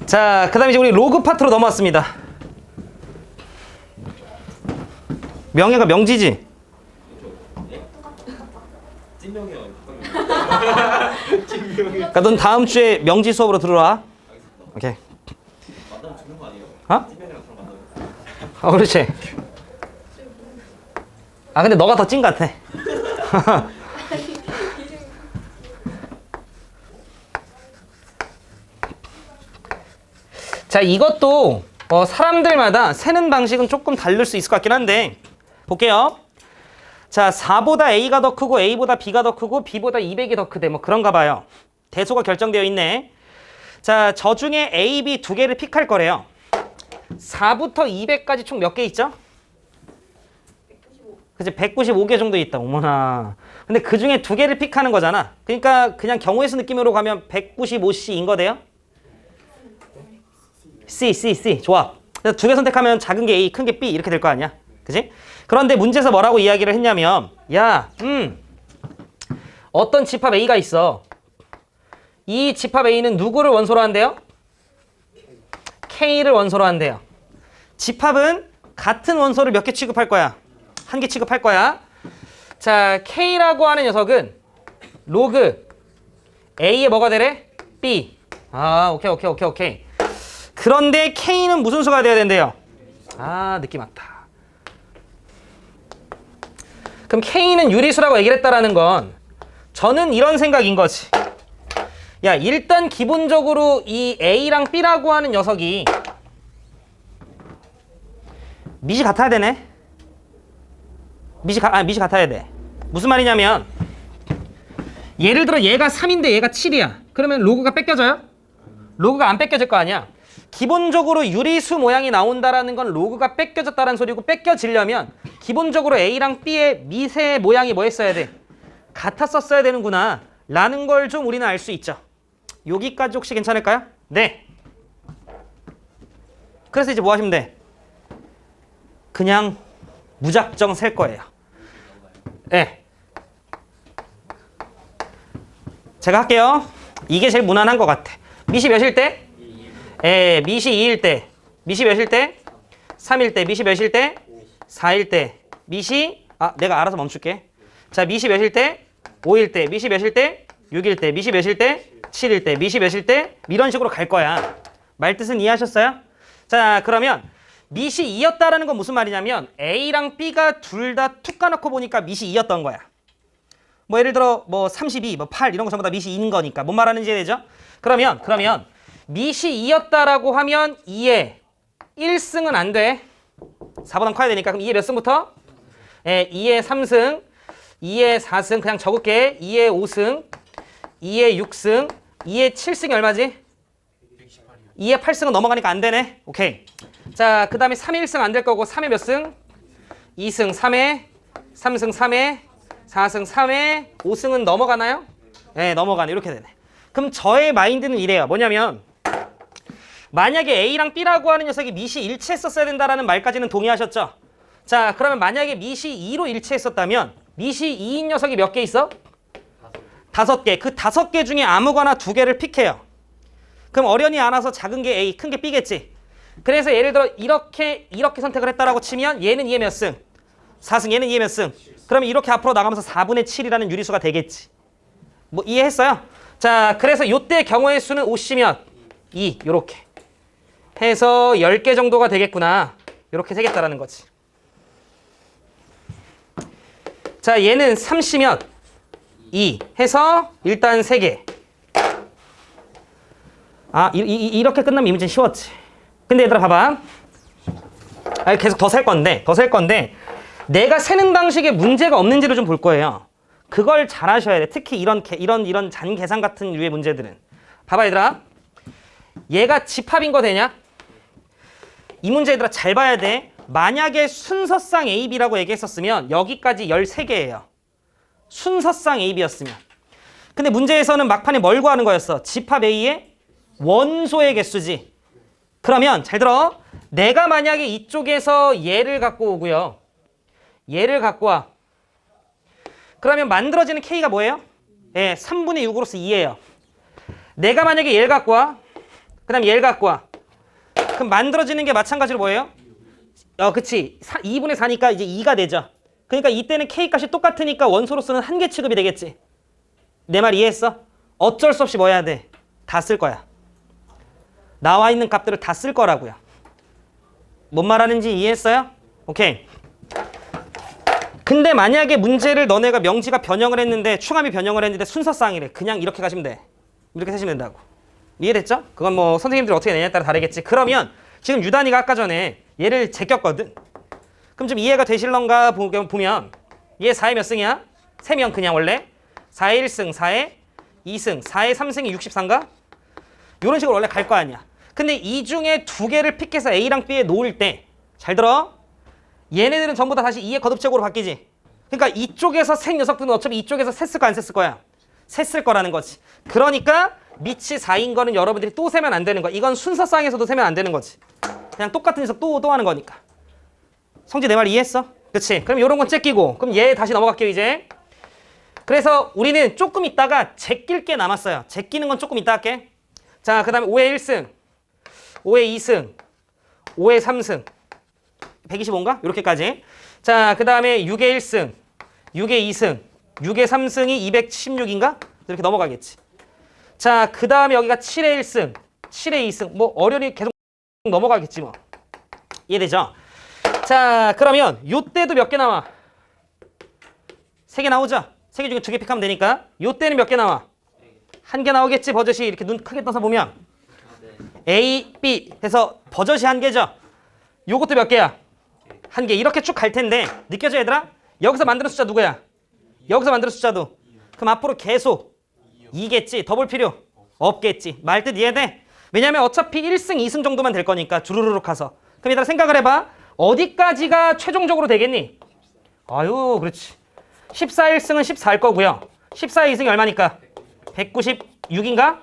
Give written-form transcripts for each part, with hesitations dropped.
자, 그 다음에 이제 우리 로그 파트로 넘어왔습니다. 명예가 명지지? 찐명이요. 그러니까 넌 다음 주에 명지 수업으로 들어와. 오케이. 만나면 죽는 거 아니에요? 어? 찐명이랑 저랑 만나면. 그렇지. 아, 근데 너가 더 찐 것 같아. 자, 이것도 사람들마다 세는 방식은 조금 다를 수 있을 것 같긴 한데 볼게요. 자, 4보다 A가 더 크고 A보다 B가 더 크고 B보다 200이 더 크대. 뭐 그런가 봐요. 대소가 결정되어 있네. 자, 저 중에 A, B 두 개를 픽할 거래요. 4부터 200까지 총 몇 개 있죠? 195. 그치, 195개 정도 있다. 어머나. 근데 그 중에 두 개를 픽하는 거잖아. 그러니까 그냥 경우의 수 느낌으로 가면 195C인 거대요? C. 좋아. 그래서 두 개 선택하면 작은 게 A, 큰 게 B 이렇게 될 거 아니야. 그치? 그런데 문제에서 뭐라고 이야기를 했냐면, 야, 어떤 집합 A가 있어. 이 집합 A는 누구를 원소로 한대요? K를 원소로 한대요. 집합은 같은 원소를 몇 개 취급할 거야? 한 개 취급할 거야. 자, K라고 하는 녀석은 로그 A의 뭐가 되래? B. 아, 오케이. 그런데 K는 무슨 수가 돼야 된대요? 아, 느낌 왔다. 그럼 K는 유리수라고 얘기를 했다라는 건 저는 이런 생각인 거지. 야, 일단 기본적으로 이 A랑 B라고 하는 녀석이 밑이 같아야 되네. 밑이 같아야 돼. 무슨 말이냐면 예를 들어 얘가 3인데 얘가 7이야. 그러면 로그가 뺏겨져요? 로그가 안 뺏겨질 거 아니야. 기본적으로 유리수 모양이 나온다라는 건 로그가 뺏겨졌다는 소리고, 뺏겨지려면 기본적으로 A랑 B의 미세 모양이 뭐 했어야 돼? 같았었어야 되는구나 라는 걸 좀 우리는 알 수 있죠. 여기까지 혹시 괜찮을까요? 네. 그래서 이제 뭐 하시면 돼? 그냥 무작정 셀 거예요. 네. 제가 할게요. 이게 제일 무난한 것 같아. 밑이 몇일 때? 밑이 2일 때. 밑이 몇일 때? 3일 때. 밑이 몇일 때? 4일 때. 밑이 내가 알아서 멈출게. 자, 밑이 몇일 때? 5일 때. 밑이 몇일 때? 6일 때. 밑이 몇일 때? 7일 때. 밑이 몇일 때? 이런 식으로 갈 거야. 말뜻은 이해하셨어요? 자, 그러면 밑이 2였다라는 건 무슨 말이냐면 A랑 B가 둘 다 툭 까놓고 보니까 밑이 2였던 거야. 뭐 예를 들어 뭐 32, 뭐 8 이런 거 전부 다 밑이 2인 거니까 뭔 말하는지 이해되죠? 그러면 밑이 2였다라고 하면 2의 1승은 안 돼. 4보다 커야 되니까. 그럼 2의 몇 승부터? 2의 3승, 2의 4승 그냥 적을게. 2의 5승, 2의 6승, 2의 7승이 얼마지? 2의 8승은 넘어가니까 안 되네. 오케이. 자, 그 다음에 3의 1승 안 될 거고 3의 몇 승? 2승 3회, 3승 3회, 4승 3회, 5승은 넘어가나요? 네, 넘어가네. 이렇게 되네. 그럼 저의 마인드는 이래요. 뭐냐면 만약에 A랑 B라고 하는 녀석이 밑이 일치했었어야 된다라는 말까지는 동의하셨죠? 자, 그러면 만약에 밑이 2로 일치했었다면 밑이 2인 녀석이 몇 개 있어? 5개. 그 5개 중에 아무거나 2개를 픽해요. 그럼 어련히 알아서 작은 게 A, 큰 게 B겠지. 그래서 예를 들어 이렇게 선택을 했다라고 치면 얘는 2의 몇 승? 4승. 얘는 2의 몇 승? 그러면 이렇게 앞으로 나가면서 4분의 7이라는 유리수가 되겠지. 뭐 이해했어요? 자, 그래서 이때 경우의 수는 50몇? 2. 요렇게 해서 10개 정도가 되겠구나. 요렇게 되겠다라는 거지. 자, 얘는 30몇? 2 해서 일단 3개. 이렇게 끝나면 이 문제는 쉬웠지. 근데 얘들아 봐봐. 계속 더 셀 건데 내가 세는 방식에 문제가 없는지를 좀 볼 거예요. 그걸 잘 하셔야 돼. 특히 이런 잔 계산 같은 류의 문제들은. 봐봐 얘들아. 얘가 집합인 거 되냐? 이 문제 얘들아 잘 봐야 돼. 만약에 순서상 A, B라고 얘기했었으면 여기까지 13개예요. 순서상 A, B였으면. 근데 문제에서는 막판에 뭘 구하는 거였어? 집합 A의 원소의 개수지. 그러면 잘 들어. 내가 만약에 이쪽에서 얘를 갖고 오고요. 얘를 갖고 와. 그러면 만들어지는 K가 뭐예요? 3분의 6으로서 2예요. 내가 만약에 얘를 갖고 와. 그 다음 얘를 갖고 와. 그럼 만들어지는 게 마찬가지로 뭐예요? 그치. 2분의 4니까 이제 2가 되죠. 그러니까 이때는 K값이 똑같으니까 원소로서는 한 개 취급이 되겠지. 내 말 이해했어? 어쩔 수 없이 뭐 해야 돼? 다 쓸 거야. 나와 있는 값들을 다 쓸 거라고요. 뭔 말하는지 이해했어요? 오케이. 근데 만약에 문제를 너네가 명지가 변형을 했는데 충함이 변형을 했는데 순서쌍이래. 그냥 이렇게 가시면 돼. 이렇게 하시면 된다고. 이해됐죠? 그건 뭐 선생님들이 어떻게 내냐에 따라 다르겠지. 그러면 지금 유단이가 아까 전에 얘를 제꼈거든. 그럼 좀 이해가 되실런가 보면 얘 4의 몇 승이야? 3명 그냥 원래 4의 1승, 4의 2승, 4의 3승이 64인가? 이런 식으로 원래 갈 거 아니야. 근데 이 중에 두 개를 픽해서 A랑 B에 놓을 때 잘 들어. 얘네들은 전부 다 다시 2의 거듭적으로 바뀌지. 그러니까 이쪽에서 생 녀석들은 어차피 이쪽에서 셌을 거 안 셌을 거야? 셌을 거라는 거지. 그러니까 밑이 4인 거는 여러분들이 또 세면 안 되는 거야. 이건 순서쌍에서도 세면 안 되는 거지. 그냥 똑같은 녀석 또 하는 거니까. 성지 내 말 이해했어? 그치? 그럼 이런 건 째끼고 그럼 얘 다시 넘어갈게요 이제. 그래서 우리는 조금 있다가 제낄 게 남았어요. 제끼는 건 조금 이따 할게. 자, 그 다음에 5의 1승, 5의 2승, 5의 3승 125인가? 이렇게까지. 자, 그 다음에 6의 1승, 6의 2승, 6의 3승이 216인가? 이렇게 넘어가겠지. 자, 그 다음에 여기가 7의 1승, 7의 2승 뭐 어련히 계속 넘어가겠지 뭐. 이해되죠? 자, 그러면 요때도 몇 개 나와? 3개 나오죠? 3개 중에 2개 픽하면 되니까 요때는 몇 개 나와? 1개 나오겠지. 버젓이 이렇게 눈 크게 떠서 보면 A, B 해서 버젓이 1개죠. 요것도 몇 개야? 1개. 이렇게 쭉 갈 텐데 느껴져 얘들아? 여기서 만드는 숫자 누구야? 여기서 만드는 숫자도. 그럼 앞으로 계속 2겠지. 더 볼 필요 없겠지. 말 뜻 이해돼? 왜냐면 어차피 1승, 2승 정도만 될 거니까 주르륵 가서. 그럼 얘들아 생각을 해봐. 어디까지가 최종적으로 되겠니? 아유 그렇지. 14 1승은 14일 거고요. 14 2승이 얼마니까? 196인가?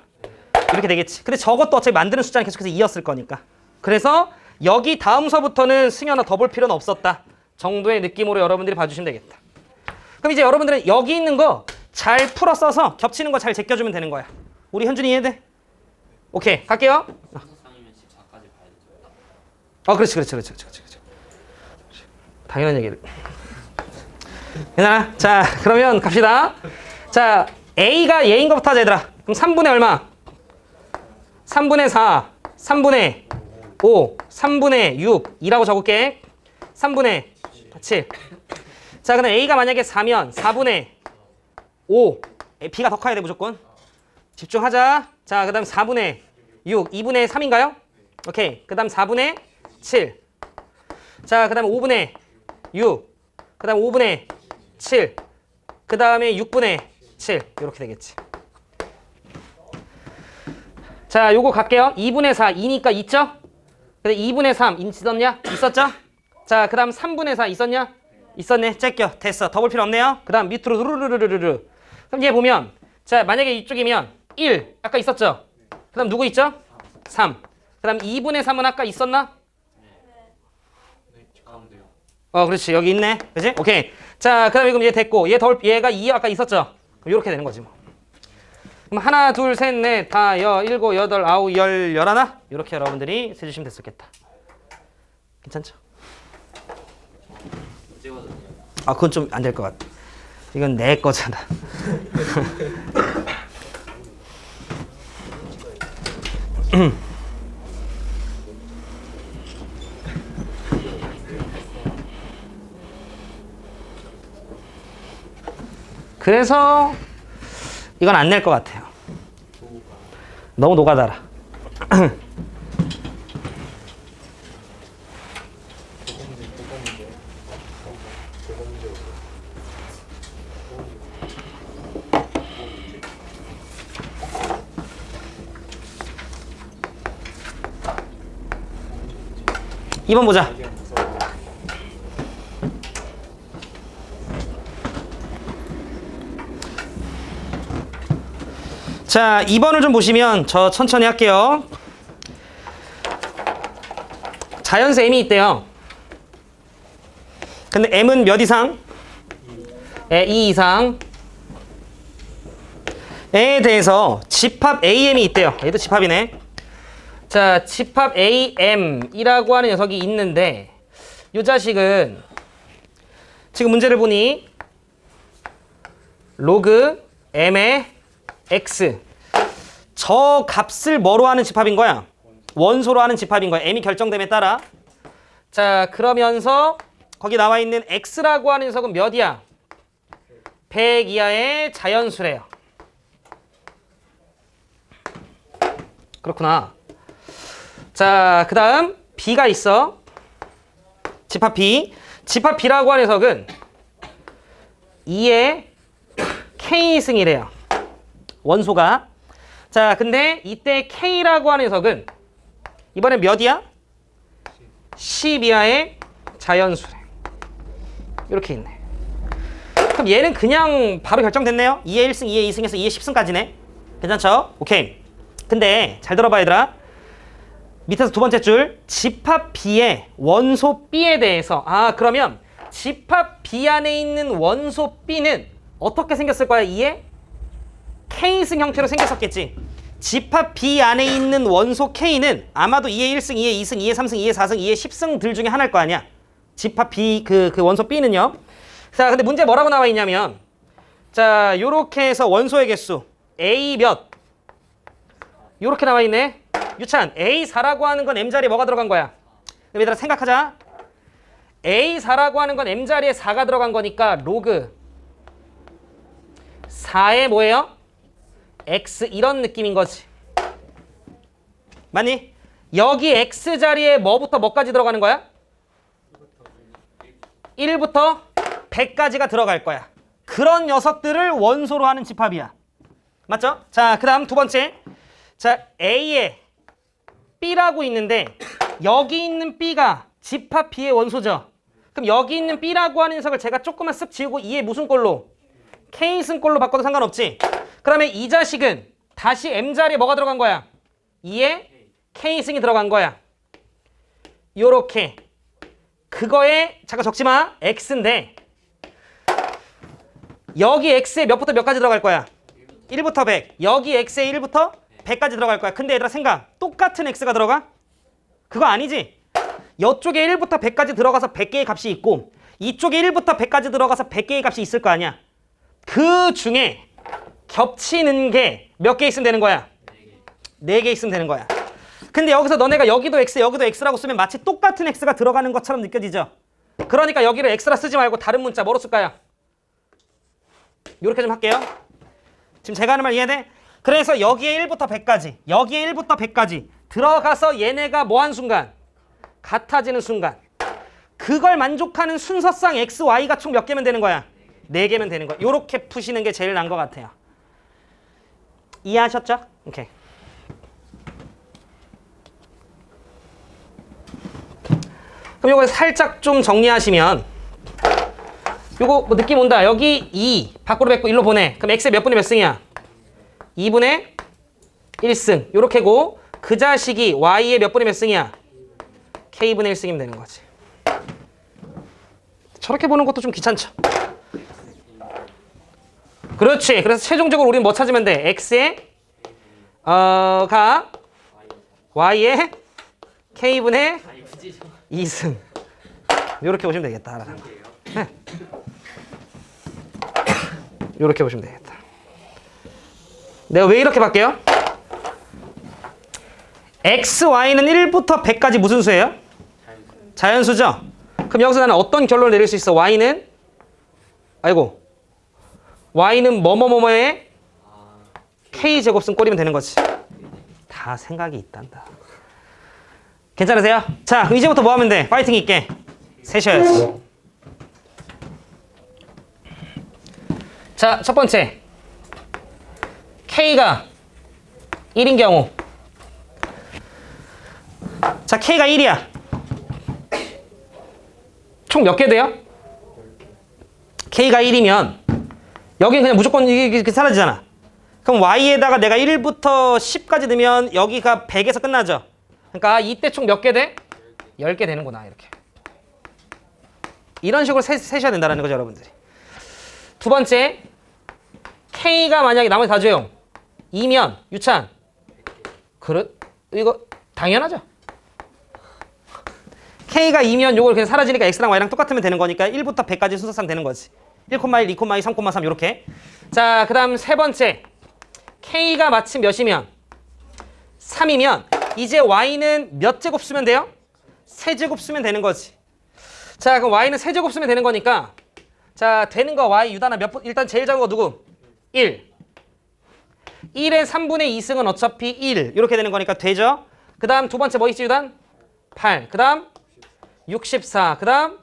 이렇게 되겠지. 근데 저것도 어차피 만드는 숫자는 계속해서 2였을 거니까. 그래서 여기 다음서부터는 승현아 더 볼 필요는 없었다 정도의 느낌으로 여러분들이 봐주시면 되겠다. 그럼 이제 여러분들은 여기 있는 거 잘 풀어 써서 겹치는 거 잘 제껴주면 되는 거야. 우리 현준이 이해돼? 오케이 갈게요. 순서쌍이면 14까지 봐야 되죠. 그렇지. 당연한 얘기를. 괜찮아. 자, 그러면 갑시다. 자, A가 얘인 것부터 하자 얘들아. 그럼 3분의 얼마? 3분의 4, 3분의 5, 3분의 6, 2라고 적을게. 3분의 7. 자, 그럼 A가 만약에 4면 4분의 5. B가 더 커야 돼 무조건. 집중하자. 자, 그 다음 4분의 6, 2분의 3인가요? 오케이. 그 다음 4분의 7. 자, 그 다음 5분의 6. 그 다음 5분의 7. 그 다음에 6분의 7. 이렇게 되겠지. 자, 요거 갈게요. 2분의 4, 2니까 있죠? 근데 2분의 3 있었냐? 있었죠? 자, 그 다음 3분의 4 있었냐? 있었네. 째껴. 됐어. 더 볼 필요 없네요. 그 다음 밑으로 루루루루루루. 그럼 얘 보면 자, 만약에 이쪽이면 1 아까 있었죠? 그 다음 누구 있죠? 3. 그 다음 2분의 3은 아까 있었나? 그렇지. 여기 있네. 그치? 오케이. 자, 그 다음에 그럼 얘 됐고 얘가 2 아까 있었죠? 이렇게 되는 거지 뭐. 그럼 하나, 둘, 셋, 넷, 다, 일곱, 여덟, 아홉, 열, 열하나? 이렇게 여러분들이 세주시면 됐었겠다. 괜찮죠? 찍어줬네요. 그건 좀 안 될 것 같아. 이건 내 거잖아. 그래서 이건 안 낼 것 같아요. 너무 노가다라. 2번 보자. 자, 2번을 좀 보시면 저 천천히 할게요. 자연수 m이 있대요. 근데 m은 몇 이상? 2 이상. 에 대해서 집합 am이 있대요. 얘도 집합이네. 자, 집합 AM이라고 하는 녀석이 있는데 이 자식은 지금 문제를 보니 로그 M의 X 저 값을 뭐로 하는 집합인 거야? 원소로 하는 집합인 거야. M이 결정됨에 따라. 자, 그러면서 거기 나와 있는 X라고 하는 녀석은 몇이야? 100 이하의 자연수래요. 그렇구나. 자, 그 다음 B가 있어. 집합 B. 집합 B라고 하는 녀석은 2의 K승이래요. 원소가. 자, 근데 이때 K라고 하는 녀석은 이번엔 몇이야? 10 이하의 자연수래. 이렇게 있네. 그럼 얘는 그냥 바로 결정됐네요. 2의 1승, 2의 2승에서 2의 10승까지네. 괜찮죠? 오케이. 근데 잘 들어봐 얘들아. 밑에서 두 번째 줄 집합 B의 원소 B에 대해서 그러면 집합 B 안에 있는 원소 B는 어떻게 생겼을 거야? 2의 K승 형태로 생겼었겠지. 집합 B 안에 있는 원소 K는 아마도 2의 1승, 2의 2승, 2의 3승, 2의 4승, 2의 10승들 중에 하나일 거 아니야. 집합 B 그 원소 B는요. 자, 근데 문제 뭐라고 나와 있냐면 자, 요렇게 해서 원소의 개수 A 몇 요렇게 나와 있네. 유찬, A4라고 하는 건 M자리에 뭐가 들어간 거야? 얘들아 생각하자. A4라고 하는 건 M자리에 4가 들어간 거니까 로그 4에 뭐예요? X 이런 느낌인 거지. 맞니? 여기 X자리에 뭐부터 뭐까지 들어가는 거야? 1부터 100까지가 들어갈 거야. 그런 녀석들을 원소로 하는 집합이야. 맞죠? 자, 그 다음 두 번째. 자, A에 B라고 있는데 여기 있는 B가 집합 B의 원소죠. 그럼 여기 있는 B라고 하는 녀석을 제가 조금만 쓱 지우고 2의 무슨 꼴로? K승꼴로 바꿔도 상관없지. 그러면 이 자식은 다시 M자리에 뭐가 들어간 거야? 2의 K승이 들어간 거야. 요렇게. 그거에 잠깐 적지 마. X인데 여기 X에 몇부터 몇까지 들어갈 거야? 1부터 100. 여기 X에 1부터 100까지 들어갈 거야. 근데 얘들아 생각. 똑같은 X가 들어가? 그거 아니지? 이쪽에 1부터 100까지 들어가서 100개의 값이 있고 이쪽에 1부터 100까지 들어가서 100개의 값이 있을 거 아니야. 그 중에 겹치는 게 몇 개 있으면 되는 거야? 4개 있으면 되는 거야. 근데 여기서 너네가 여기도 X, 여기도 X라고 쓰면 마치 똑같은 X가 들어가는 것처럼 느껴지죠? 그러니까 여기를 X라 쓰지 말고 다른 문자 뭐로 쓸까요? 이렇게 좀 할게요. 지금 제가 하는 말 이해돼? 그래서 여기에 1부터 100까지, 여기에 1부터 100까지 들어가서 얘네가 뭐 한 순간? 같아지는 순간. 그걸 만족하는 순서상 X, Y가 총 몇 개면 되는 거야? 4개면 되는 거야. 이렇게 푸시는 게 제일 나은 것 같아요. 이해하셨죠? 오케이. 그럼 이거 살짝 좀 정리하시면 요거 뭐 느낌 온다. 여기 2 밖으로 뱉고 1로 보내. 그럼 X의 몇 분의 몇 승이야? 2분의 1승. 요렇게고 그 자식이 Y의 몇 분의 몇 승이야? K분의 1승이면 되는 거지. 저렇게 보는 것도 좀 귀찮죠? 그렇지. 그래서 최종적으로 우리는 뭐 찾으면 돼? X의 가 Y의 K분의 2승. 요렇게 보시면 되겠다. 알아서. 네. 요렇게 보시면 되겠다. 내가 왜 이렇게 바뀌어요? X, Y는 1부터 100까지 무슨 수예요? 자연수죠? 그럼 여기서 나는 어떤 결론을 내릴 수 있어? Y는 Y는 뭐뭐뭐뭐의 K제곱승 꼴이면 되는 거지. 다 생각이 있단다. 괜찮으세요? 자, 그럼 이제부터 뭐 하면 돼? 파이팅 있게 세셔야지. 자, 첫 번째 K가 1인 경우. 자, K가 1이야. 총 몇 개 돼요? K가 1이면 여기는 그냥 무조건 이게 사라지잖아. 그럼 Y에다가 내가 1부터 10까지 넣으면 여기가 100에서 끝나죠. 그러니까 이때 총 몇 개 돼? 10개 되는구나. 이렇게. 이런 식으로 세셔야 된다는 거죠, 여러분들이. 두 번째, K가 만약에 나머지 다 줘요. 2면 유찬. 이거 당연하죠. K가 2면 요걸 그냥 사라지니까 X랑 Y랑 똑같으면 되는 거니까 1부터 100까지 순서상 되는 거지. 1,1, 2,2, 3,3 이렇게. 자, 그 다음 세 번째. K가 마침 몇이면? 3이면 이제 Y는 몇 제곱 쓰면 돼요? 세제곱 쓰면 되는 거지. 자, 그럼 Y는 세제곱 쓰면 되는 거니까 자, 되는 거 Y 유단아 몇 번? 일단 제일 작은 거 누구? 1. 1의 3분의 2승은 어차피 1 이렇게 되는 거니까 되죠? 그 다음 두 번째 뭐 있지 유단? 8. 그 다음 64. 그 다음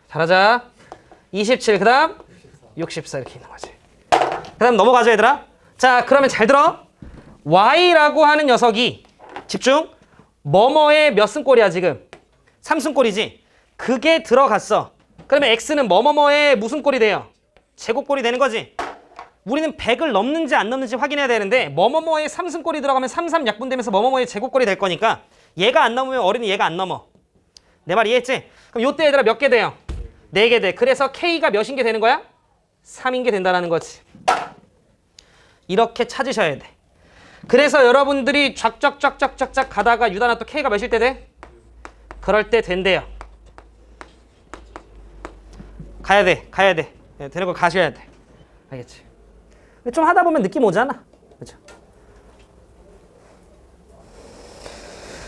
잘하자. 27. 그 다음 64 이렇게 있는 거지. 그 다음 넘어가죠 얘들아. 자, 그러면 잘 들어. Y라고 하는 녀석이 집중. 뭐뭐의 몇 승꼴이야 지금? 3승꼴이지. 그게 들어갔어. 그러면 X는 뭐뭐뭐의 무슨 꼴이 돼요? 제곱꼴이 되는 거지. 우리는 100을 넘는지 안 넘는지 확인해야 되는데 뭐뭐뭐의 3승꼴이 들어가면 3, 약분되면서 뭐뭐뭐의 제곱꼴이 될 거니까 얘가 안 넘으면 어린이 얘가 안 넘어. 내 말 이해했지? 그럼 요때 얘들아 몇 개 돼요? 4개 돼. 그래서 K가 몇인 게 되는 거야? 3인 게 된다는 거지. 이렇게 찾으셔야 돼. 그래서 여러분들이 쫙쫙쫙쫙쫙 가다가 유단아 또 K가 몇일 때 돼? 그럴 때 된대요. 가야 돼. 되는 거 가셔야 돼. 알겠지? 좀 하다 보면 느낌 오잖아. 그렇죠?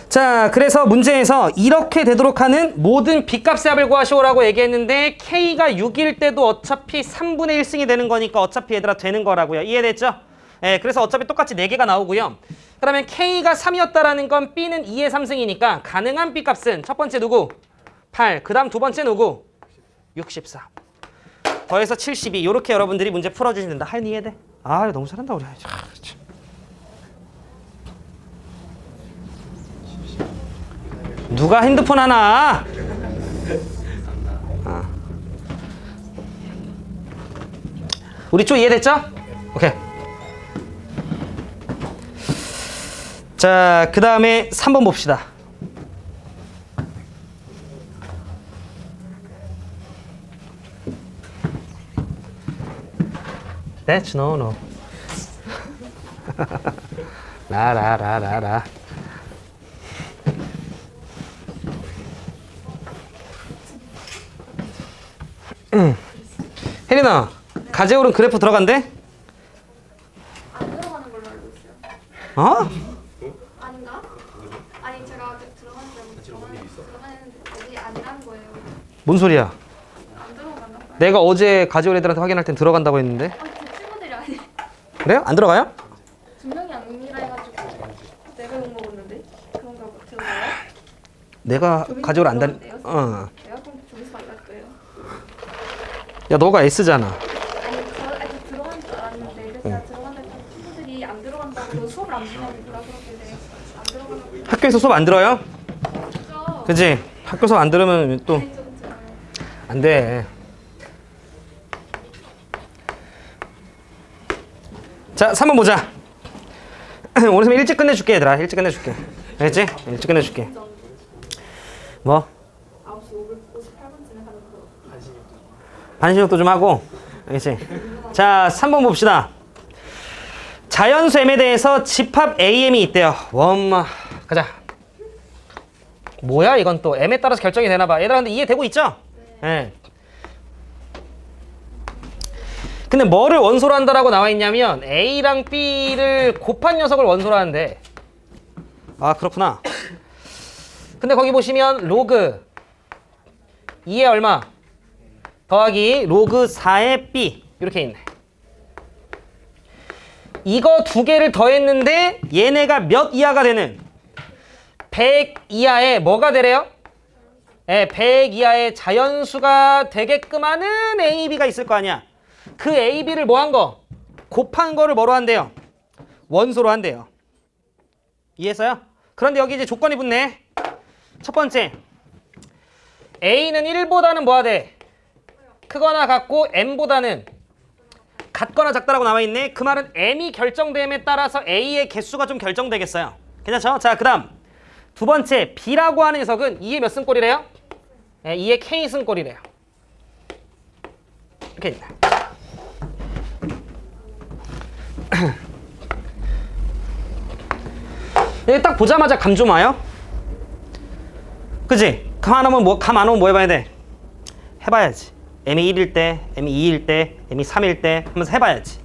자, 그래서 문제에서 이렇게 되도록 하는 모든 B값의 합을 구하시오라고 얘기했는데 K가 6일 때도 어차피 3분의 1승이 되는 거니까 어차피 얘들아 되는 거라고요. 이해됐죠? 예, 그래서 어차피 똑같이 4개가 나오고요. 그러면 K가 3이었다라는 건 B는 2의 3승이니까 가능한 B값은 첫 번째 누구? 8. 그 다음 두 번째 누구? 64. 더해서 72. 이렇게 여러분들이 문제 풀어주시면 된다. 할 이해돼? 아, 너무 잘한다 우리. 누가 핸드폰 하나? 아. 우리 쪽 이해됐죠? 오케이. 자, 그 다음에 3번 봅시다. That's no. 라라라라라. 혜린아, 가제오른 그래프 들어간대? 안 들어가는 걸로 알고 있어요. 어? 아닌가? 아니 제가 아직 들어가는 애들이 아니라는 거예요. 뭔 소리야? 안 들어가나 봐요. 내가 어제 가제올 애들한테 확인할 땐 들어간다고 했는데. 제 친구들이 아니. 그래요? 안 들어가요? 분명히 아니라 해가지고 내가 욕 먹었는데 그런가 봐. 들어가요? 내가 가제올 안 다니. 내가 어. 그럼 조미수 만날 거예요. 야, 너가 S잖아. 아니 저 아직 들어간 줄 알았는데 그래서 제가 들어간다 했더니 친구들이 안 들어간다고 수업을 안 듣냐고 뭐라 그러길래 안 들어가는 학교에서 수업 안 들어요? 거죠. 그지? 학교 수업 안 들으면 또 안 돼. 자, 3번 보자. 오늘 좀 일찍 끝내줄게, 얘들아. 일찍 끝내줄게. 알겠지? 일찍 끝내줄게. 뭐? 9시 58분쯤에 하는 거. 반신욕도 좀 하고. 알겠지? 자, 3번 봅시다. 자연수 M에 대해서 집합 AM이 있대요. 엄마. 가자. 뭐야, 이건 또. M에 따라서 결정이 되나봐. 얘들아, 근데 이해되고 있죠? 네. 근데 뭐를 원소로 한다라고 나와 있냐면 A랑 B를 곱한 녀석을 원소로 하는데 아 그렇구나. 근데 거기 보시면 로그 2에 얼마? 더하기 로그 4의 B 이렇게 있네. 이거 두 개를 더했는데 얘네가 몇 이하가 되는 100 이하의 뭐가 되래요? 네, 100 이하의 자연수가 되게끔 하는 A, B가 있을 거 아니야. 그 A, B를 뭐 한 거? 곱한 거를 뭐로 한대요? 원소로 한대요. 이해했어요? 그런데 여기 이제 조건이 붙네. 첫 번째, A는 1보다는 뭐가 돼? 크거나 같고 M보다는 같거나 작다라고 나와 있네. 그 말은 M이 결정됨에 따라서 A의 개수가 좀 결정되겠어요. 괜찮죠? 자, 그 다음 두 번째, B라고 하는 녀석은 2의 몇 승꼴이래요? 네, 2의 K 승꼴이래요. 이렇게 있네. 여기 딱 보자마자 감 좀 와요? 그지? 감 안 오면 감 안 오면 뭐 해봐야 돼? 해봐야지. m이 1일 때, m이 2일 때, m이 3일 때 하면서 해봐야지.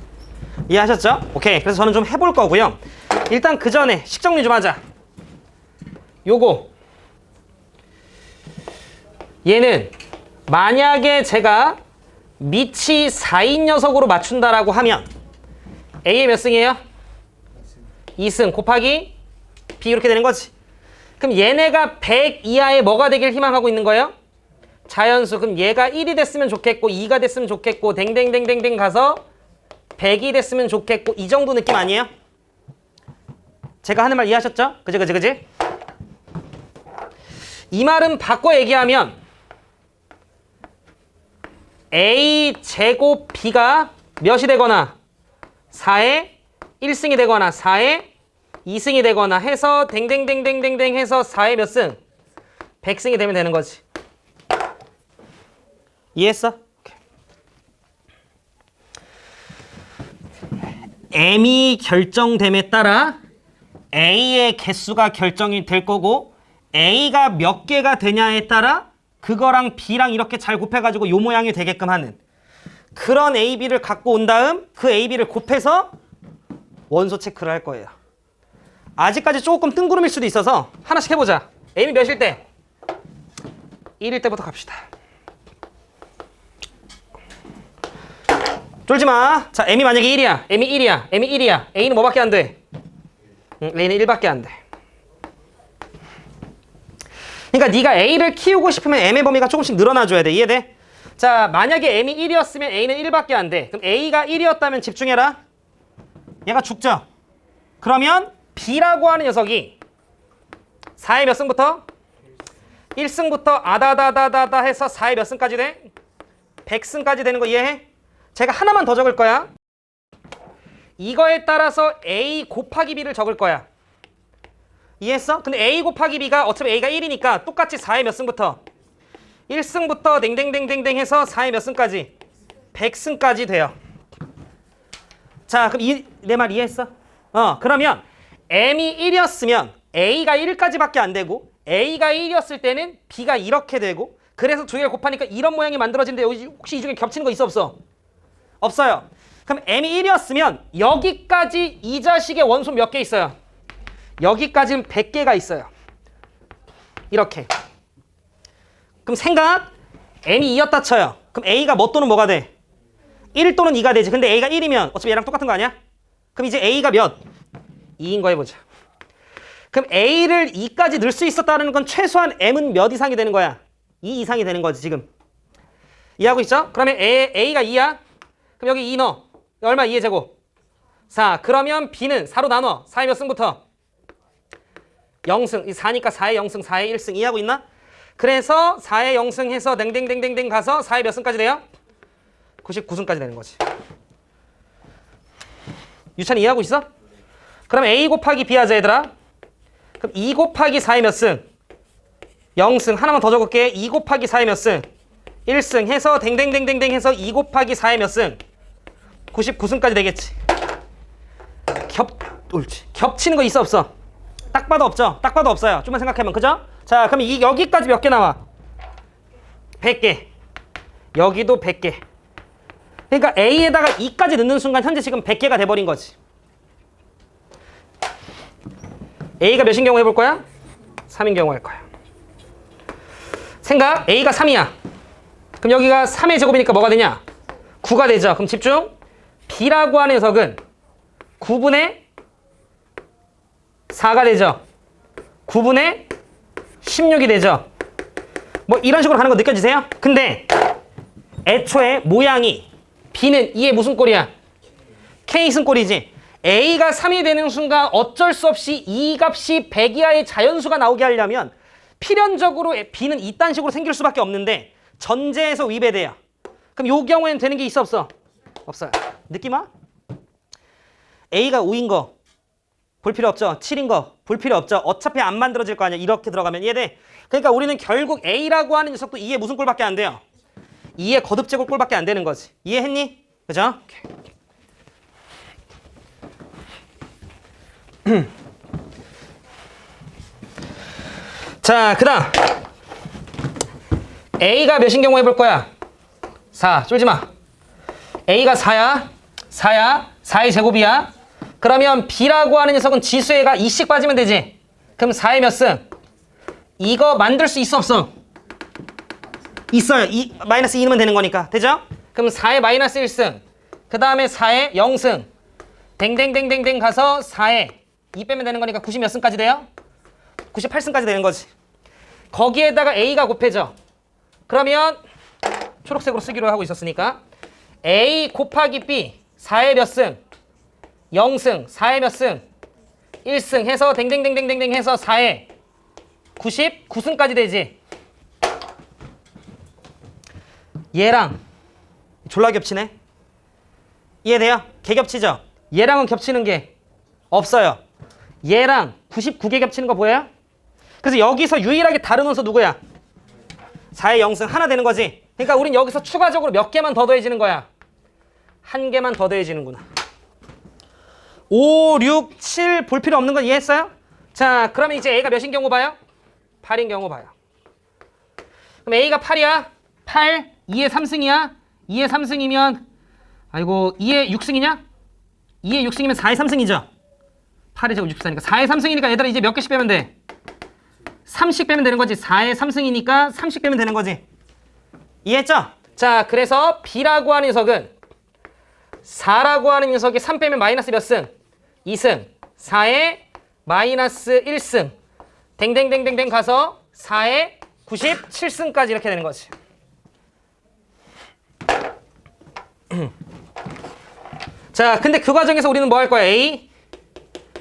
이해하셨죠? 오케이. 그래서 저는 좀 해볼 거고요. 일단 그 전에 식 정리 좀 하자. 요거 얘는 만약에 제가 밑이 4인 녀석으로 맞춘다라고 하면 A의 몇 승이에요? 2승 곱하기 B 이렇게 되는 거지. 그럼 얘네가 100 이하의 뭐가 되길 희망하고 있는 거예요? 자연수. 그럼 얘가 1이 됐으면 좋겠고 2가 됐으면 좋겠고 댕댕댕댕댕 가서 100이 됐으면 좋겠고 이 정도 느낌 아니에요? 제가 하는 말 이해하셨죠? 그지? 이 말은 바꿔 얘기하면 A 제곱 B가 몇이 되거나 4의 1승이 되거나 4의 2승이 되거나 해서 댕댕댕댕댕댕 해서 4의 몇 승? 100승이 되면 되는 거지. 이해했어? M이 결정됨에 따라 A의 개수가 결정이 될 거고 A가 몇 개가 되냐에 따라 그거랑 B랑 이렇게 잘 곱해가지고 요 모양이 되게끔 하는 그런 AB를 갖고 온 다음 그 AB를 곱해서 원소 체크를 할 거예요. 아직까지 조금 뜬구름일 수도 있어서 하나씩 해보자. M이 몇일 때? 1일 때부터 갑시다. 쫄지 마. 자, M이 만약에 1이야. M이 1이야. M이 1이야. A는 뭐밖에 안 돼? A는 1밖에 안 돼. 그러니까 네가 A를 키우고 싶으면 M의 범위가 조금씩 늘어나줘야 돼. 이해돼? 자, 만약에 M이 1이었으면 A는 1밖에 안 돼. 그럼 A가 1이었다면 집중해라. 얘가 죽죠? 그러면 B라고 하는 녀석이 4의 몇 승부터? 1승부터 아다다다다다 해서 4의 몇 승까지 돼? 100승까지 되는 거 이해해? 제가 하나만 더 적을 거야. 이거에 따라서 A 곱하기 B를 적을 거야. 이해했어? 근데 A 곱하기 B가 어차피 A가 1이니까 똑같이 4의 몇 승부터 1승부터 댕댕댕댕댕 해서 4의 몇 승까지 100승까지 돼요. 자, 그럼 내 말 이해했어? 그러면 M이 1이었으면 A가 1까지밖에 안 되고 A가 1이었을 때는 B가 이렇게 되고 그래서 두 개를 곱하니까 이런 모양이 만들어지는데 혹시 이 중에 겹치는 거 있어 없어? 없어요. 그럼 M이 1이었으면 여기까지 이 자식의 원소 몇 개 있어요? 여기까지는 100개가 있어요. 이렇게. 그럼 생각. M이 2였다 쳐요. 그럼 A가 뭐 또는 뭐가 돼? 1 또는 2가 되지. 근데 A가 1이면 어차피 얘랑 똑같은 거 아니야? 그럼 이제 A가 몇? 2인 거 해보자. 그럼 A를 2까지 넣을 수 있었다는 건 최소한 M은 몇 이상이 되는 거야? 2 이상이 되는 거지 지금. 이해하고 있죠? 그러면 A가 2야. 그럼 여기 2 넣어. 얼마? 2의 제곱. 4. 그러면 B는 4로 나눠. 4의 몇 승부터? 0승. 이 4니까 4의 0승, 4의 1승. 이해하고 있나? 그래서 4의 0승 해서 댕댕댕댕댕 가서 4의 몇 승까지 돼요? 99승까지 되는 거지. 유찬이 이해하고 있어? 그럼 A 곱하기 B 하자 얘들아. 그럼 2 곱하기 4의 몇 승? 0승. 하나만 더 적을게. 2 곱하기 4의 몇 승? 1승 해서 댕댕댕댕댕 해서 2 곱하기 4의 몇 승? 99승까지 되겠지. 옳지. 겹치는 거 있어 없어? 딱 봐도 없죠? 딱 봐도 없어요. 좀만 생각해보면. 그죠? 자, 그럼 여기까지 몇 개 나와? 100개. 여기도 100개. 그러니까 A에다가 2까지 넣는 순간 현재 지금 100개가 돼버린 거지. A가 몇인 경우 해볼 거야? 3인 경우 할 거야. 생각. A가 3이야. 그럼 여기가 3의 제곱이니까 뭐가 되냐? 9가 되죠. 그럼 집중. B라고 하는 녀석은 9분의 4가 되죠. 9분의 16이 되죠. 뭐 이런 식으로 가는 거 느껴지세요? 근데 애초에 모양이 B는 2의 무슨 꼴이야? K승 꼴이지. A가 3이 되는 순간 어쩔 수 없이 이 값이 100 이하의 자연수가 나오게 하려면 필연적으로 B는 이딴 식으로 생길 수밖에 없는데 전제에서 위배돼요. 그럼 요 경우에는 되는 게 있어 없어? 없어요. 느낌 와? A가 5인 거 볼 필요 없죠. 7인 거 볼 필요 없죠. 어차피 안 만들어질 거 아니야. 이렇게 들어가면 이해돼? 그러니까 우리는 결국 A라고 하는 녀석도 2의 무슨 꼴밖에 안 돼요? 2의 거듭제곱 꼴밖에 안 되는 거지. 이해했니? 그죠? 자, 그 다음 A가 몇인 경우 해볼 거야? 4. 쫄지 마. A가 4야. 4의 제곱이야. 그러면 B라고 하는 녀석은 지수애가 2씩 빠지면 되지. 그럼 4의 몇 승? 이거 만들 수 있어 없어? 있어요. 마이너스 2넣으면 되는 거니까. 되죠? 그럼 4의 마이너스 1승. 그 다음에 4의 0승. 댕댕댕댕댕 가서 4의 2 빼면 되는 거니까 90 몇 승까지 돼요? 98승까지 되는 거지. 거기에다가 A가 곱해져. 그러면 초록색으로 쓰기로 하고 있었으니까 A 곱하기 B 4의 몇 승? 0승. 4의 몇 승? 1승 해서 댕댕댕댕댕댕 해서 4의 99승까지 되지. 얘랑 졸라 겹치네. 이해돼요? 개 겹치죠? 얘랑은 겹치는 게 없어요. 얘랑 99개 겹치는 거 보여요? 그래서 여기서 유일하게 다른 원소 누구야? 4의 0승 하나 되는 거지. 그러니까 우린 여기서 추가적으로 몇 개만 더 더해지는 거야. 한 개만 더 더해지는구나. 5, 6, 7 볼 필요 없는 건 이해했어요? 자, 그러면 이제 A가 몇인 경우 봐요? 8인 경우 봐요. 그럼 A가 8이야. 8, 2의 3승이야. 2의 3승이면 아이고 2의 6승이냐? 2의 6승이면 4의 3승이죠. 8의 제곱 64니까 4의 3승이니까 얘들아 이제 몇 개씩 빼면 돼? 3씩 빼면 되는 거지. 4의 3승이니까 3씩 빼면 되는 거지. 이해했죠? 자, 그래서 B라고 하는 녀석은 4라고 하는 녀석이 3 빼면 마이너스 몇 승? 2승. 4의 마이너스 1승. 댕댕댕댕댕 가서 4의 97승까지 이렇게 되는 거지. 자, 근데 그 과정에서 우리는 뭐 할 거야? A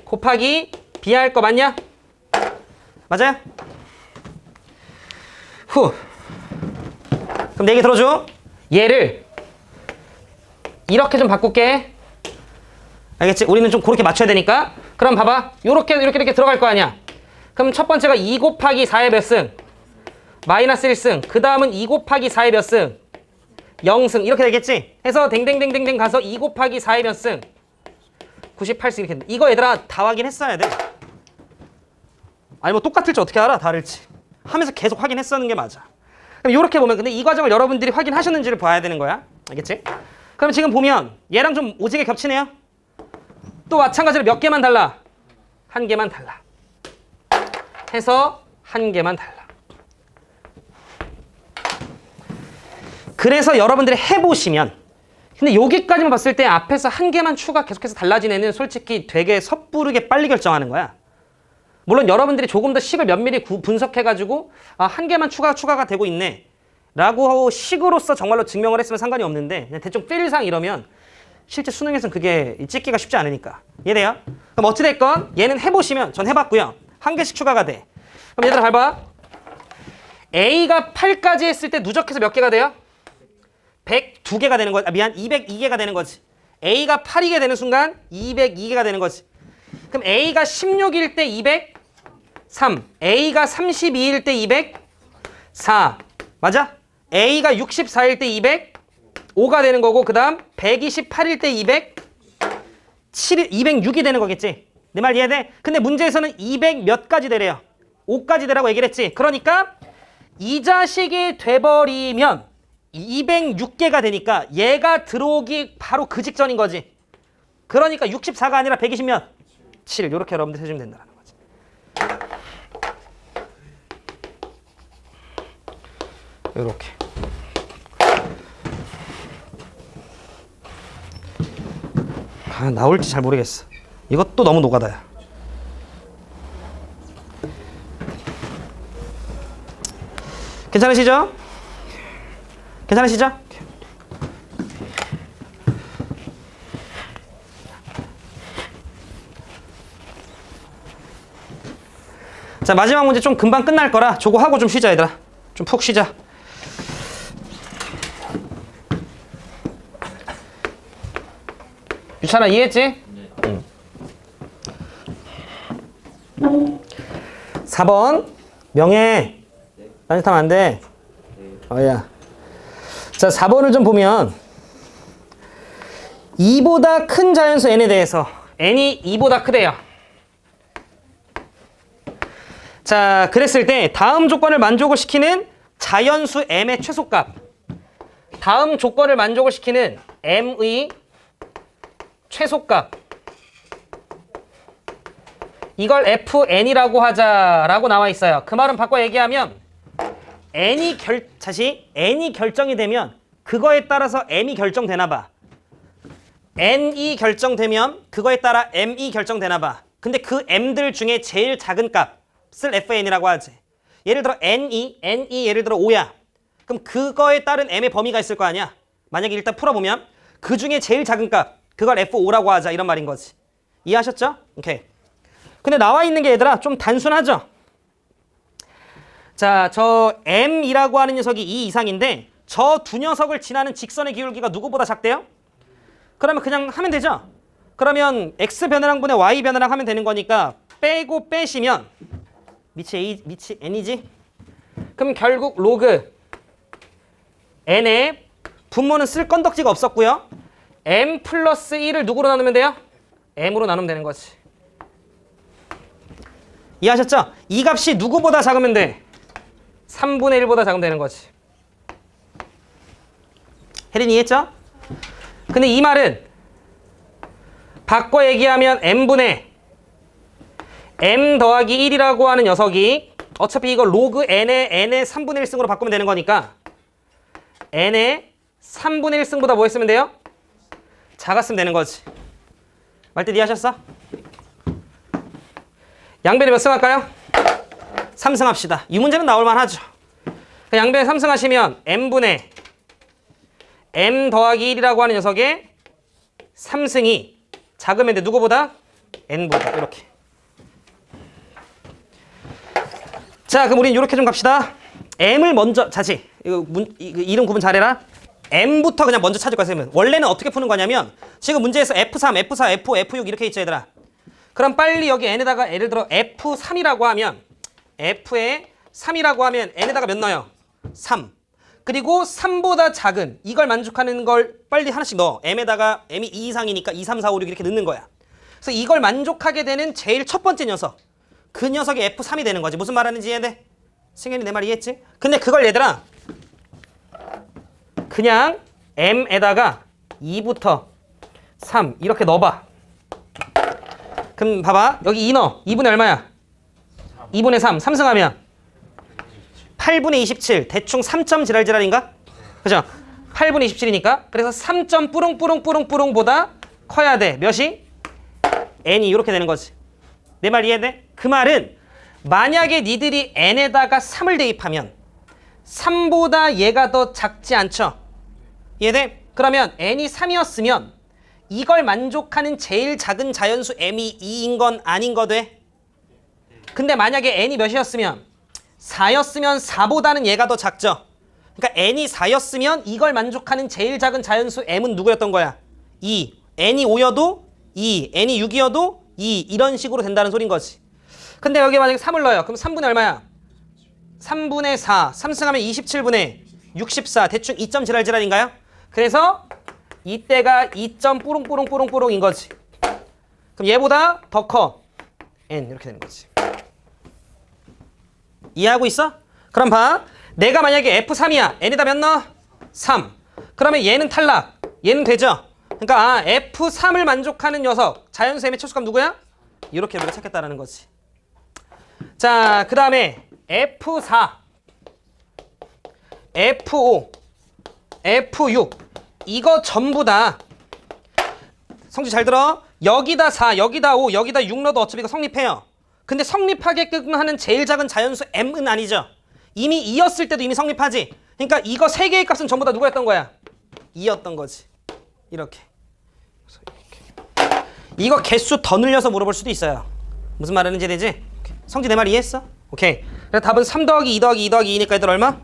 곱하기 B 할 거 맞냐? 맞아요? 후. 그럼 내 얘기 들어줘. 얘를 이렇게 좀 바꿀게. 알겠지? 우리는 좀 그렇게 맞춰야 되니까. 그럼 봐봐. 이렇게 들어갈 거 아니야. 그럼 첫 번째가 2 곱하기 4의 몇 승? 마이너스 1승. 그 다음은 2 곱하기 4의 몇 승? 0승. 이렇게 되겠지? 해서 댕댕댕댕댕 가서 2 곱하기 4의 몇 승? 98승 이렇게. 이거 얘들아 다 확인했어야 돼. 아니 뭐 똑같을지 어떻게 알아? 다를지. 하면서 계속 확인했었는 게 맞아. 그럼 이렇게 보면 근데 이 과정을 여러분들이 확인하셨는지를 봐야 되는 거야. 알겠지? 그럼 지금 보면 얘랑 좀 오지게 겹치네요. 또 마찬가지로 몇 개만 달라? 한 개만 달라. 해서 한 개만 달라. 그래서 여러분들이 해보시면 근데 여기까지만 봤을 때 앞에서 한 개만 추가 계속해서 달라진 애는 솔직히 되게 섣부르게 빨리 결정하는 거야. 물론 여러분들이 조금 더 식을 면밀히 분석해가지고 아, 한 개만 추가가 되고 있네 라고 식으로서 정말로 증명을 했으면 상관이 없는데 그냥 대충 필상 이러면 실제 수능에서는 그게 찍기가 쉽지 않으니까. 이해돼요? 그럼 어찌됐건 얘는 해보시면 전 해봤고요. 한 개씩 추가가 돼. 그럼 얘들아 봐봐. A가 8까지 했을 때 누적해서 몇 개가 돼요? 102개가 되는 거지. 아, 미안 202개가 되는 거지. A가 8이게 되는 순간 202개가 되는 거지. 그럼 A가 16일 때 203, A가 32일 때 204, 맞아? A가 64일 때 205가 되는 거고 그 다음 128일 때 206이 되는 거겠지? 내 말 이해돼? 근데 문제에서는 200 몇 가지 되래요. 5까지 되라고 얘기를 했지. 그러니까 이 자식이 돼버리면 206개가 되니까 얘가 들어오기 바로 그 직전인 거지. 그러니까 64가 아니라 120 몇? 7 이렇게 여러분들 해주면 된다는 거지. 이렇게. 아, 나올지 잘 모르겠어. 이것도 너무 노가다야. 괜찮으시죠? 괜찮으시죠? 자, 마지막 문제 좀 금방 끝날 거라 저거 하고 좀 쉬자 얘들아. 좀 푹 쉬자. 유찬아 이해했지? 네. 응. 4번 명예. 딴짓하면 안 돼. 어야. 자, 4번을 좀 보면 2보다 큰 자연수 n에 대해서 n이 2보다 크대요. 자, 그랬을 때 다음 조건을 만족을 시키는 자연수 m의 최소값. 다음 조건을 만족을 시키는 m의 최소값. 이걸 fn이라고 하자라고 나와 있어요. 그 말은 바꿔 얘기하면 n이 결정이 되면 그거에 따라서 m이 결정되나 봐. n이 결정되면 그거에 따라 m이 결정되나 봐. 근데 그 m들 중에 제일 작은 값을 fn이라고 하지. 예를 들어 n이 예를 들어 5야. 그럼 그거에 따른 m의 범위가 있을 거 아니야. 만약에 일단 풀어보면 그 중에 제일 작은 값 그걸 f5라고 하자 이런 말인 거지. 이해하셨죠? 오케이. 근데 나와 있는 게 얘들아 좀 단순하죠? 자, 저 m이라고 하는 녀석이 2 이상인데 저 두 녀석을 지나는 직선의 기울기가 누구보다 작대요? 그러면 그냥 하면 되죠? 그러면 x 변화량분의 y 변화량 하면 되는 거니까 빼고 빼시면 밑이 n이지? 그럼 결국 로그 n의 분모는 쓸 건덕지가 없었고요. m 플러스 1을 누구로 나누면 돼요? m으로 나누면 되는 거지. 이해하셨죠? 이 값이 누구보다 작으면 돼? 3분의 1보다 작으면 되는 거지. 혜린이 이해했죠? 근데 이 말은 바꿔 얘기하면 m분의 m 더하기 1이라고 하는 녀석이 어차피 이거 로그 n의 3분의 1승으로 바꾸면 되는 거니까 n의 3분의 1승보다 뭐 했으면 돼요? 작았으면 되는 거지. 말뜻 이해하셨어? 양변에 몇 승 할까요? 3승 합시다. 이 문제는 나올만 하죠. 양변에 3승 하시면 m분의 m 더하기 1이라고 하는 녀석의 3승이 작으면 돼. 누구보다? n보다. 이렇게. 자, 그럼 우린 이렇게 좀 갑시다. m을 먼저 자지. 이거 이름 구분 잘해라. m부터 그냥 먼저 찾을 거야. 선생님은. 원래는 어떻게 푸는 거냐면 지금 문제에서 F3, F4, F5, F6 이렇게 있죠, 얘들아. 그럼 빨리 여기 n에다가 예를 들어 F3이라고 하면 F에 3이라고 하면 n에다가 몇 넣어요? 3. 그리고 3보다 작은 이걸 만족하는 걸 빨리 하나씩 넣어. m에다가 m이 2 이상이니까 2, 3, 4, 5, 6 이렇게 넣는 거야. 그래서 이걸 만족하게 되는 제일 첫 번째 녀석. 그 녀석이 F3이 되는 거지. 무슨 말하는지 이해돼? 승현이 내 말 이해했지? 근데 그걸 얘들아 그냥 m에다가 2부터 3 이렇게 넣어봐. 그럼 봐봐. 여기 2 넣어. 2분의 얼마야? 2분의 3. 3승하면 8분의 27. 대충 3점 지랄지랄인가? 그죠? 8분의 27이니까. 그래서 3점 뿌릉뿌릉뿌릉뿌릉보다 커야 돼. 몇이? n이 이렇게 되는 거지. 내 말 이해돼? 그 말은 만약에 니들이 n에다가 3을 대입하면 3보다 얘가 더 작지 않죠? 이해돼? 그러면 n이 3이었으면 이걸 만족하는 제일 작은 자연수 m이 2인 건 아닌 거 돼? 근데 만약에 n이 몇이었으면 4였으면 4보다는 얘가 더 작죠? 그러니까 n이 4였으면 이걸 만족하는 제일 작은 자연수 m은 누구였던 거야? 2. n이 5여도 2. n이 6이어도 2. 이런 식으로 된다는 소린 거지. 근데 여기 만약에 3을 넣어요. 그럼 3분의 얼마야? 3분의 4. 3승하면 27분의 64. 대충 2점 지랄지랄인가요? 그래서 이때가 2점 뿌릉뿌릉뿌릉뿌릉인 거지. 그럼 얘보다 더 커. n 이렇게 되는 거지. 이해하고 있어? 그럼 봐. 내가 만약에 F3이야. n에다 몇 넣어? 3. 그러면 얘는 탈락. 얘는 되죠? 그러니까 F3을 만족하는 녀석. 자연수 m의 최소값 누구야? 이렇게 우리가 찾겠다라는 거지. 자, 그 다음에 F4, F5, F6 이거 전부 다 성질 잘 들어. 여기다 4, 여기다 5, 여기다 6 넣어도 어차피 이거 성립해요. 근데 성립하게끔 하는 제일 작은 자연수 m은 아니죠. 이미 2였을 때도 이미 성립하지. 그러니까 이거 3개의 값은 전부 다 누구였던 거야? 2였던 거지. 이렇게. 이거 개수 더 늘려서 물어볼 수도 있어요. 무슨 말하는지 되지? 성지 내 말 이해했어? 오케이. 그래서 답은 3 더하기 2 더하기 2 더하기 2니까 얘들 얼마?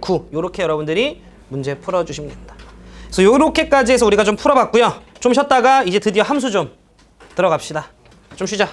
9. 요렇게 여러분들이 문제 풀어주시면 된다. 그래서 요렇게까지 해서 우리가 좀 풀어봤고요. 좀 쉬었다가 이제 드디어 함수 좀 들어갑시다. 좀 쉬자.